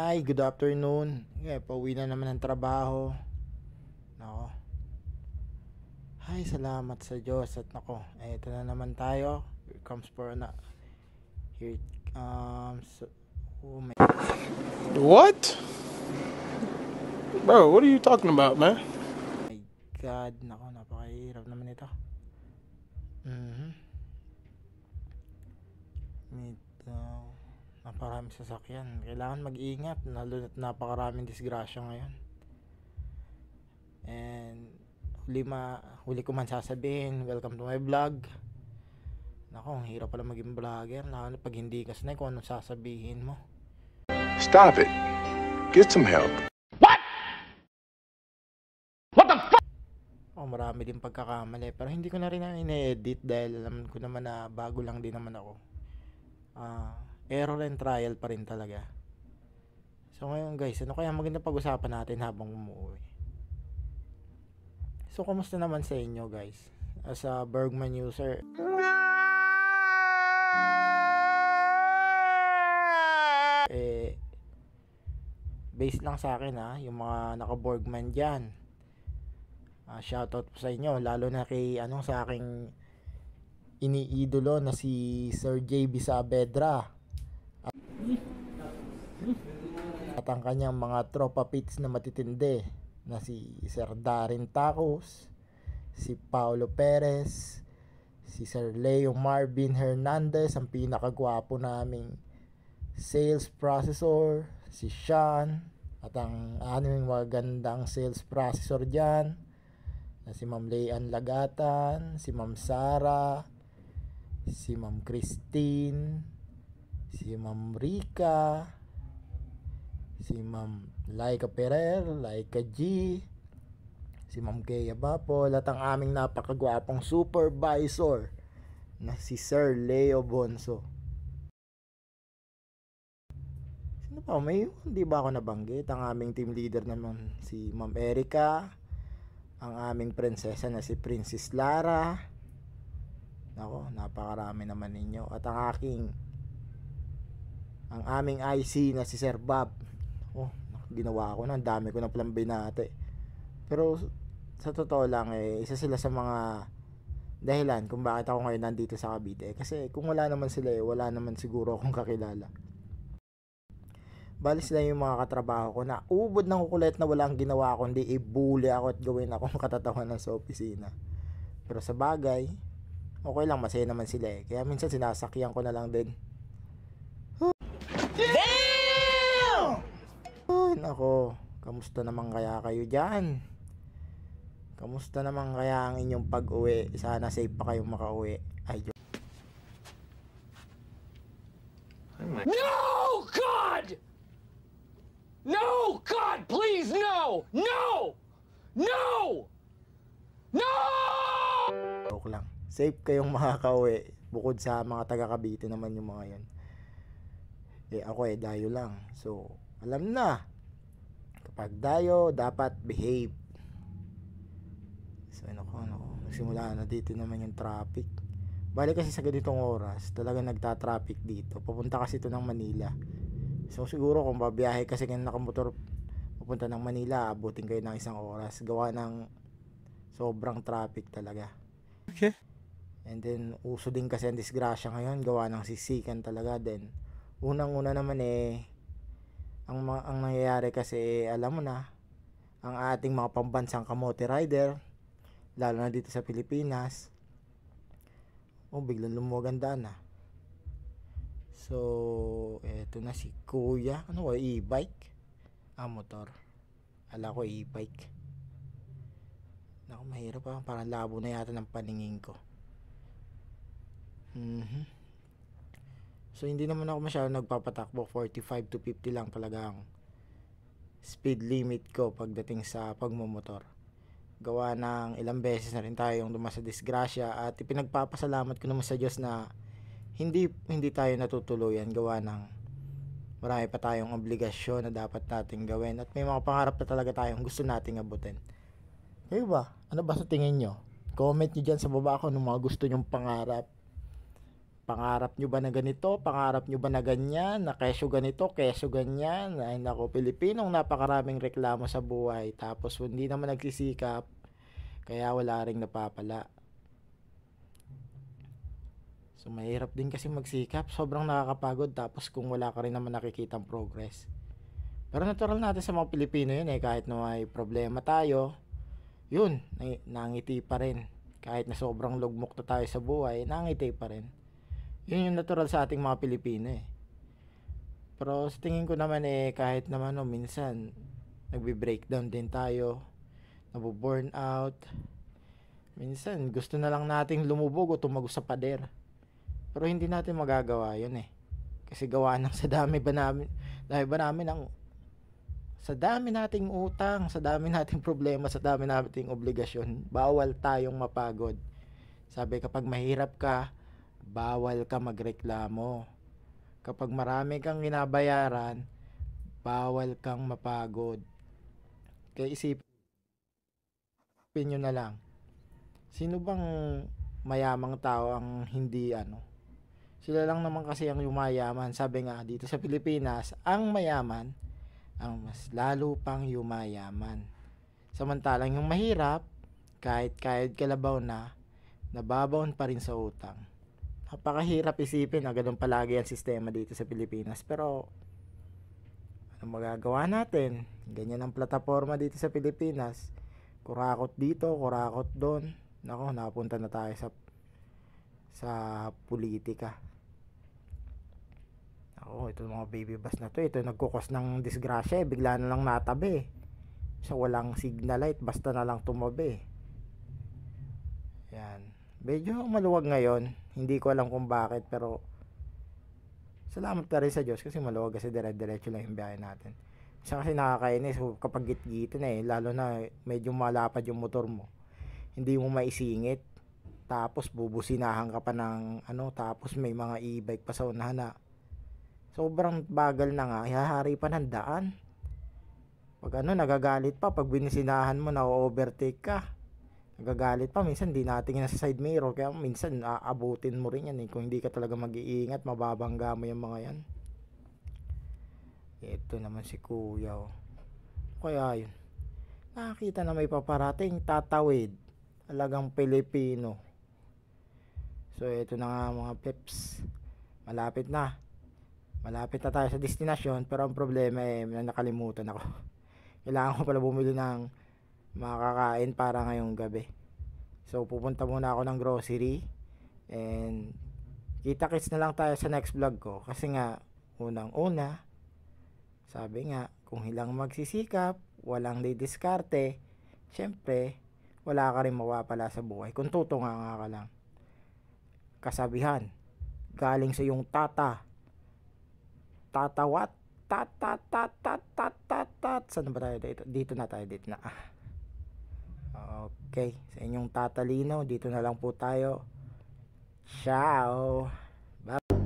Hi, good afternoon. Pauwi na naman ng trabaho. Nako. Hi, salamat sa Diyos. At nako, eto na naman tayo. Here comes for na. Here it comes. Oh my What? Bro, what are you talking about, man? God. Nako, napakahirap naman ito. Napakarami sasakyan. Kailangan mag-ingat. Lalo na't napakaraming disgrasya ngayon. And huli ko man sasabihin, welcome to my vlog. Nako, ang hirap pala maging vlogger, lalo pag hindi ka sanay kung anong sasabihin mo. Stop it. Get some help. What the fuck? Marami din pagkakamali, pero hindi ko na rin ine-edit dahil alam ko naman na bago lang din naman ako. Error and trial pa rin talaga. So ngayon guys, ano kaya maganda pag-usapan natin habang umuwi? So kumusta naman sa inyo guys? As a Bergman user, based lang sa akin yung mga naka-Bergman dyan. Shoutout po sa inyo, lalo na kay sa aking iniidolo na si Sir JB Saavedra at ang kanyang mga tropa pits na matitindi na si Sir Darin Tacos, si Paulo Perez, si Sir Leo Marvin Hernandez, ang pinakagwapo naming sales processor, si Sean, at ang aming magandang sales processor dyan na si Ma'am Leanne Lagatan, si Ma'am Sara, si Ma'am Christine, si Ma'am Rica, si Ma'am Laika Perer, Laika G, si Ma'am Kea Bapol, at ang aming napakagwapong supervisor na si Sir Leo Bonso. Sino pa? May hindi ba ako nabanggit? Ang aming team leader naman si Ma'am Erica, ang aming prinsesa na si Princess Lara. Nako, napakarami naman ninyo. At ang aming IC na si Sir Bob. Ginawa ko na, ang dami ko na palang binate. Pero sa totoo lang isa sila sa mga dahilan kung bakit ako ngayon nandito sa Cavite. Kasi kung wala naman sila wala naman siguro akong kakilala. Bali sila yung mga katrabaho ko na ubod ng kukulit na walang ginawa kundi i-bully ako at gawin akong katatawanan sa opisina. Pero sa bagay, okay lang, masaya naman sila Kaya minsan sinasakyan ko na lang din. Damn! Ay, nako. Kamusta naman kaya kayo dyan? Kamusta naman kaya ang inyong pag-uwi? Sana safe pa kayong makauwi. Ay, No, God! No, God, please, no! No! No! No! joke lang. Safe kayong makakauwi. Bukod sa mga taga Cavite naman yung mga yan. Ako dayo lang. So, alam na. Kapag dayo, dapat behave. So, nagsimula na dito naman yung traffic. Bali kasi sa ganitong oras, talaga nagta-traffic dito. Papunta kasi ito ng Manila. So, siguro kung babiyahe kasi kayo nakamotor papunta ng Manila, abutin kayo ng 1 oras. Gawa ng sobrang traffic talaga. Okay. And then, uso din kasi ang disgrasya ngayon. Gawa ng sisikan talaga din. Unang-una naman ang nangyayari kasi alam mo na, ang ating mga pambansang kamote rider, lalo na dito sa Pilipinas, biglang lumuganda na. So, eto na si Kuya. Ano ko, e-bike? Motor. Ala ko e-bike. Naku, mahirap parang labo na yata ng paningin ko. So, hindi naman ako masyado nagpapatakbo. 45 to 50 lang talaga ang speed limit ko pagdating sa pagmumotor. Gawa ng ilang beses na rin tayong dumasa disgrasya at ipinagpapasalamat ko naman sa Diyos na hindi tayo natutuluyan. Gawa ng marami pa tayong obligasyon na dapat nating gawin at may mga pangarap na talaga tayong gusto nating abutin. Kayo ba? Ano ba sa tingin nyo? Comment nyo dyan sa baba kung ano mga gusto nyong pangarap Pangarap nyo ba na ganito? Pangarap nyo ba na ganyan? Na kesyo ganito, kesyo ganyan? Ay nako, Pilipinong napakaraming reklamo sa buhay. Tapos hindi naman nagsisikap, kaya wala ring napapala. So mahirap din kasi magsikap. Sobrang nakakapagod tapos kung wala ka rin naman nakikitang progress. Pero natural natin sa mga Pilipino yun eh. Kahit na may problema tayo, yun, nangiti pa rin. Kahit na sobrang lugmok na tayo sa buhay, nangiti pa rin. Yun yung natural sa ating mga Pilipino eh. Pero sa tingin ko naman eh, kahit naman minsan nagbi-breakdown din tayo, nabu-burn out. Minsan gusto na lang nating lumubog o tumagos sa pader. Pero hindi natin magagawa yun eh. Kasi gawa ng sa dami ba namin sa dami nating utang, sa dami nating problema, sa dami nating obligasyon, bawal tayong mapagod. Sabi, kapag mahirap ka, bawal ka magreklamo. Kapag marami kang binabayaran, bawal kang mapagod. Kaya isipin nyo na lang, sino bang mayamang tao ang hindi sila lang naman kasi ang yumayaman. Sabi nga dito sa Pilipinas, ang mayaman ang mas lalo pang yumayaman. Samantalang yung mahirap, kahit kalabaw na, nababaon pa rin sa utang. Napakahirap isipin na ganun palagi ang sistema dito sa Pilipinas. Pero ano magagawa natin? Ganyan ang plataforma dito sa Pilipinas. Kurakot dito, kurakot doon. Nako, napunta na tayo sa politika. Ako, ito mga baby bus na to, ito nagkukos ng disgrasya, bigla na lang natabi. So walang signal light, basta na lang tumabi. Yan. Medyo maluwag ngayon. Hindi ko alam kung bakit, pero salamat na rin sa Diyos kasi maluwag kasi dire-diretso lang yung biyahe natin. Isa kasi nakakainis kapag git-gito na lalo na medyo malapad yung motor mo. Hindi mo maisingit. Tapos bubusinahan ka pa ng tapos may mga e-bike pa sa unahan na sobrang bagal na nga, ihahari pa ng daan. Pag nagagalit pa, pag binisinahan mo na overtake ka. Nagagalit pa, minsan di natin sa side mirror, kaya minsan aabutin mo rin yan kung hindi ka talaga mag-iingat, mababangga mo yung mga yan. Ito naman si kuya kaya yun, nakakita na may paparating, tatawid, talagang Pilipino. So ito na nga mga peps, malapit na tayo sa destinasyon. Pero ang problema nakalimutan ako. Kailangan ko pala bumili ng makakain para ngayong gabi. So pupunta muna ako ng grocery, and kita-kits na lang tayo sa next vlog ko. Kasi nga unang-una, sabi nga, kung hilang magsisikap, walang didiskarte, syempre wala ka rin mawapala sa buhay kung tutunga ka lang. Kasabihan galing sa iyong tatawat saan ba tayo dito na okay, sa inyong tatalino dito na lang po tayo. Ciao, bye.